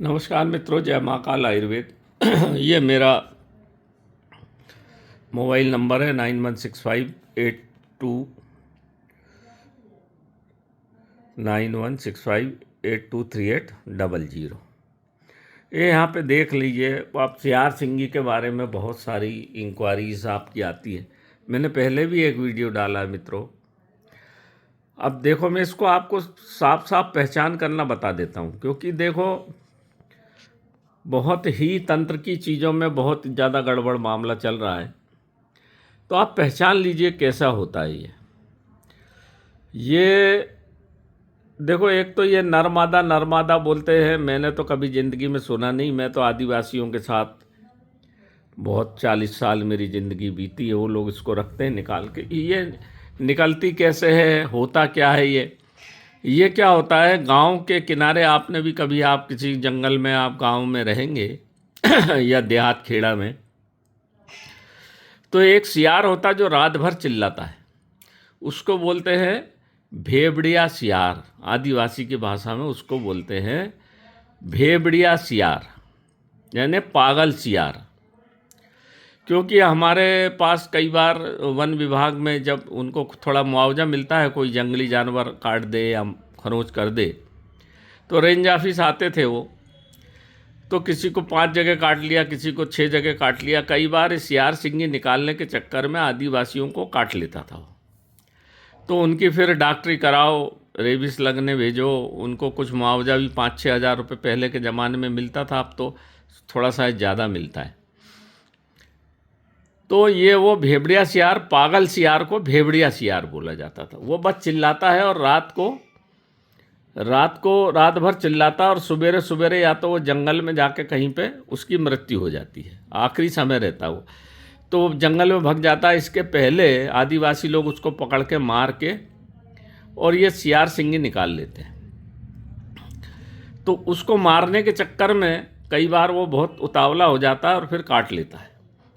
नमस्कार मित्रों, जय माँ काल आयुर्वेद। ये मेरा मोबाइल नंबर है 9165823800। ये यहाँ पे देख लीजिए, आप सियार सिंगी के बारे में बहुत सारी इंक्वायरीज आपकी आती है। मैंने पहले भी एक वीडियो डाला है मित्रों। अब देखो, मैं इसको आपको साफ साफ पहचान करना बता देता हूँ, क्योंकि देखो बहुत ही तंत्र की चीज़ों में बहुत ज़्यादा गड़बड़ मामला चल रहा है। तो आप पहचान लीजिए कैसा होता है ये देखो, एक तो ये नरमादा नरमादा बोलते हैं, मैंने तो कभी ज़िंदगी में सुना नहीं। मैं तो आदिवासियों के साथ बहुत 40 साल मेरी ज़िंदगी बीती है। वो लोग इसको रखते हैं निकाल के। ये निकलती कैसे है, होता क्या है ये क्या होता है, गांव के किनारे आपने भी कभी, आप किसी जंगल में, आप गांव में रहेंगे या देहात खेड़ा में, तो एक सियार होता है जो रात भर चिल्लाता है। उसको बोलते हैं भेबड़िया सियार। आदिवासी की भाषा में उसको बोलते हैं भेबड़िया सियार, यानी पागल सियार। क्योंकि हमारे पास कई बार वन विभाग में जब उनको थोड़ा मुआवजा मिलता है, कोई जंगली जानवर काट दे या खरोच कर दे, तो रेंज ऑफिस आते थे वो, तो किसी को 5 जगह काट लिया, किसी को 6 जगह काट लिया। कई बार इस सियार सिंगी निकालने के चक्कर में आदिवासियों को काट लेता था वो। तो उनकी फिर डॉक्टरी कराओ, रेबिस लगने भेजो, उनको कुछ मुआवजा भी 5-6 हज़ार रुपये पहले के ज़माने में मिलता था। अब तो थोड़ा सा ज़्यादा मिलता है। तो ये वो भेबड़िया सियार, पागल सियार को भेबड़िया सियार बोला जाता था। वो बस चिल्लाता है और रात भर चिल्लाता, और सवेरे सवेरे या तो वो जंगल में जाके कहीं पे उसकी मृत्यु हो जाती है। आखिरी समय रहता वो, तो जंगल में भाग जाता है। इसके पहले आदिवासी लोग उसको पकड़ के मार के और ये सियार सिंगी निकाल लेते हैं। तो उसको मारने के चक्कर में कई बार वो बहुत उतावला हो जाता है और फिर काट लेता है।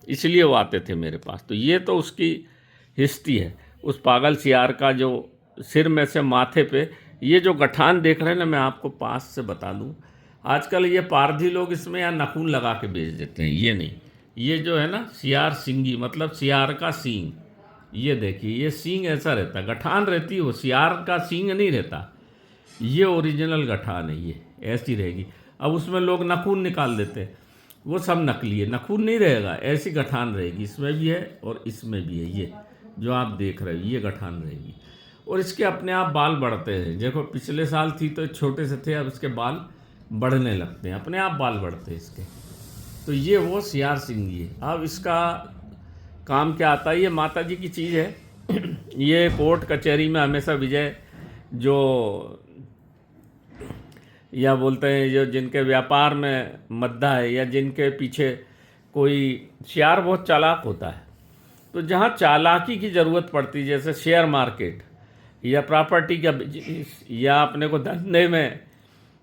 इसलिए वो आते थे मेरे पास। तो ये तो उसकी हिस्ट्री है उस पागल सियार का। जो सिर में से माथे पे ये जो गठान देख रहे हैं ना, मैं आपको पास से बता दूं, आजकल ये पारधी लोग इसमें या नाखून लगा के बेच देते हैं। ये नहीं, ये जो है ना सियार सिंगी, मतलब सियार का सींग। ये देखिए, ये सींग ऐसा रहता है, गठान रहती है, वो सियार का सींग नहीं रहता। ये ओरिजिनल गठान है, ये ऐसी रहेगी। अब उसमें लोग नाखून निकाल देते हैं, वो सब नकली है, नाखून नहीं रहेगा, ऐसी गठान रहेगी। इसमें भी है और इसमें भी है। ये जो आप देख रहे हो ये गठान रहेगी। और इसके अपने आप बाल बढ़ते हैं। देखो, पिछले साल थी तो छोटे से थे, अब इसके बाल बढ़ने लगते हैं, अपने आप बाल बढ़ते हैं इसके। तो ये वो सियार सिंगी है। अब इसका काम क्या आता है, ये माता जी की चीज़ है। ये कोर्ट कचहरी में हमेशा विजय, जो या बोलते हैं जो जिनके व्यापार में मद्दा है, या जिनके पीछे कोई, शेयर बहुत चालाक होता है। तो जहाँ चालाकी की ज़रूरत पड़ती है, जैसे शेयर मार्केट या प्रॉपर्टी का बिजनेस, या अपने को धंधे में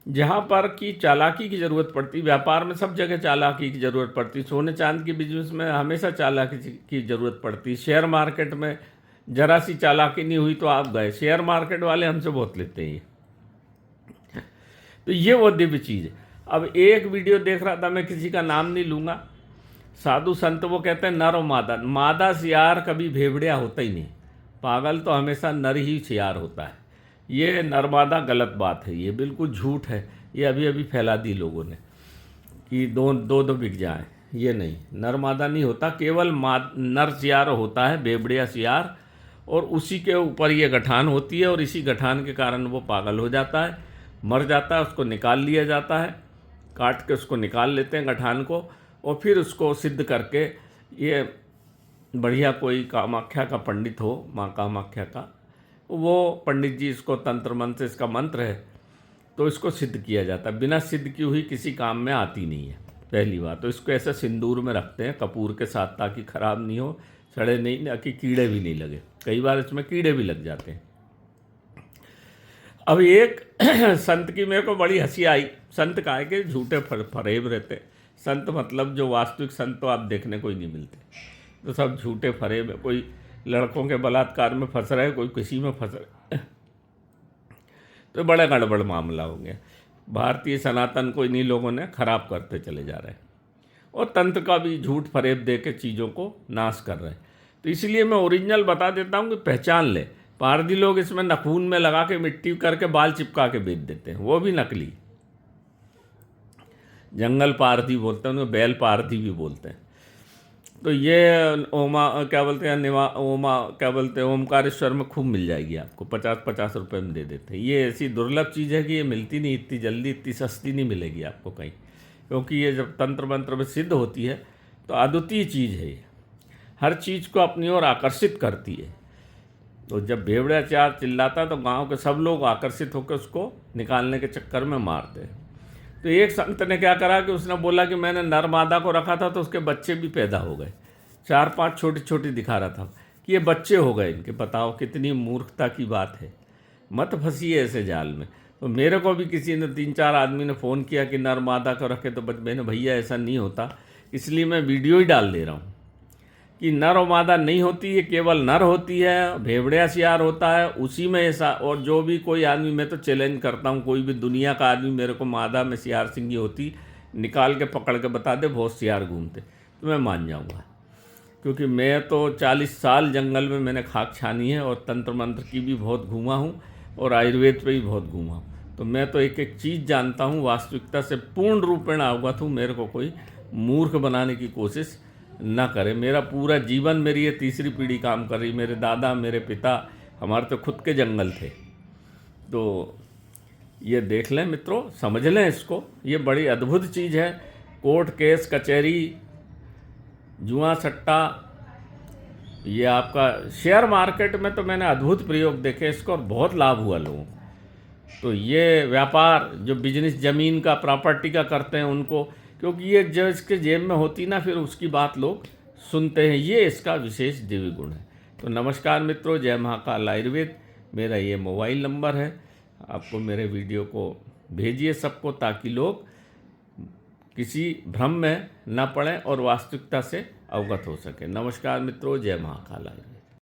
जहाँ पर की चालाकी की ज़रूरत पड़ती, व्यापार में सब जगह चालाकी की ज़रूरत पड़ती, सोने चांद के बिजनेस में हमेशा चालाकी की ज़रूरत पड़ती। शेयर मार्केट में ज़रा सी चालाकी नहीं हुई तो आप गए। शेयर मार्केट वाले हमसे बहुत लेते हैं। तो ये वो दिव्य चीज़ है। अब एक वीडियो देख रहा था मैं, किसी का नाम नहीं लूँगा, साधु संत वो कहते हैं नर और मादा। मादा सियार कभी भेबड़िया होता ही नहीं, पागल तो हमेशा नर ही सियार होता है। ये नरमादा गलत बात है, ये बिल्कुल झूठ है। ये अभी अभी फैला दी लोगों ने कि दो बिक जाए। ये नहीं, नरमादा नहीं होता, केवल नर सियार होता है, भेबड़िया सियार। और उसी के ऊपर ये गठान होती है, और इसी गठान के कारण वो पागल हो जाता है, मर जाता है। उसको निकाल लिया जाता है, काट के उसको निकाल लेते हैं गठान को, और फिर उसको सिद्ध करके, ये बढ़िया कोई कामाख्या का पंडित हो, माँ कामाख्या का, वो पंडित जी इसको तंत्र मंत्र, इसका मंत्र है, तो इसको सिद्ध किया जाता है। बिना सिद्ध की हुई किसी काम में आती नहीं है, पहली बात। तो इसको ऐसे सिंदूर में रखते हैं कपूर के साथ, ताकि ख़राब नहीं हो, सड़े नहीं, ताकि कीड़े भी नहीं लगे। कई बार इसमें कीड़े भी लग जाते हैं। अब एक संत की मेरे को बड़ी हंसी आई। संत का है कि झूठे फरेब रहते। संत मतलब जो वास्तविक संत तो आप देखने को ही नहीं मिलते, तो सब झूठे फरेब है। कोई लड़कों के बलात्कार में फंस रहे, कोई किसी में फंस रहे, तो बड़ा गड़बड़ मामला हो गया। भारतीय सनातन को इन्हीं लोगों ने खराब करते चले जा रहे हैं और तंत्र का भी झूठ फरेब दे के चीज़ों को नाश कर रहे हैं। तो इसलिए मैं ओरिजिनल बता देता हूँ कि पहचान ले। पारधी लोग इसमें नाखून में लगा के मिट्टी करके बाल चिपका के बेच देते हैं, वो भी नकली। जंगल पारधी बोलते हैं उनको, बैल पारधी भी बोलते हैं। तो ये ओमा क्या बोलते हैं, ओमकारेश्वर में खूब मिल जाएगी आपको, 50-50 रुपये में दे देते हैं। ये ऐसी दुर्लभ चीज़ है कि ये मिलती नहीं इतनी जल्दी, इतनी सस्ती नहीं मिलेगी आपको कहीं, क्योंकि ये जब तंत्र मंत्र में सिद्ध होती है तो अद्वितीय चीज़ है ये, हर चीज़ को अपनी ओर आकर्षित करती है। तो जब भेवड़ाचार चिल्लाता तो गांव के सब लोग आकर्षित होकर उसको निकालने के चक्कर में मारते हैं। तो एक संत ने क्या करा कि उसने बोला कि मैंने नर मादा को रखा था तो उसके बच्चे भी पैदा हो गए, 4-5 छोटी छोटी दिखा रहा था कि ये बच्चे हो गए इनके। बताओ कितनी मूर्खता की बात है, मत फंसिए ऐसे जाल में। तो मेरे को भी किसी ने 3-4 आदमी ने फ़ोन किया कि नर मादा को रखे, तो मैंने भैया ऐसा नहीं होता, इसलिए मैं वीडियो ही डाल दे रहा हूँ कि नर और मादा नहीं होती, ये केवल नर होती है, भेवड़िया सियार होता है उसी में ऐसा। और जो भी कोई आदमी, मैं तो चैलेंज करता हूँ, कोई भी दुनिया का आदमी मेरे को मादा में सियार सिंगी होती निकाल के पकड़ के बता दे बहुत सियार घूमते, तो मैं मान जाऊँगा। क्योंकि मैं तो 40 साल जंगल में मैंने खाक छानी है और तंत्र मंत्र की भी बहुत घूमा हूँ और आयुर्वेद पे भी बहुत घूमा हूँ। तो मैं तो एक एक चीज़ जानता हूँ, वास्तविकता से पूर्ण रूपेण अवगत हूँ। मेरे को कोई मूर्ख बनाने की कोशिश ना करे। मेरा पूरा जीवन, मेरी ये तीसरी पीढ़ी काम कर रही। मेरे दादा, मेरे पिता, हमारे तो खुद के जंगल थे। तो ये देख लें मित्रों, समझ लें इसको, ये बड़ी अद्भुत चीज़ है। कोर्ट केस कचहरी, जुआ सट्टा, ये आपका शेयर मार्केट में तो मैंने अद्भुत प्रयोग देखे इसको और बहुत लाभ हुआ लोगों को। तो ये व्यापार जो बिजनेस ज़मीन का, प्रॉपर्टी का करते हैं उनको, क्योंकि ये जो इसके जेब में होती ना, फिर उसकी बात लोग सुनते हैं। ये इसका विशेष दिव्य गुण है। तो नमस्कार मित्रों, जय महाकाल आयुर्वेद, मेरा ये मोबाइल नंबर है। आपको मेरे वीडियो को भेजिए सबको, ताकि लोग किसी भ्रम में न पड़ें और वास्तविकता से अवगत हो सके। नमस्कार मित्रों, जय महाकाल आयुर्वेद।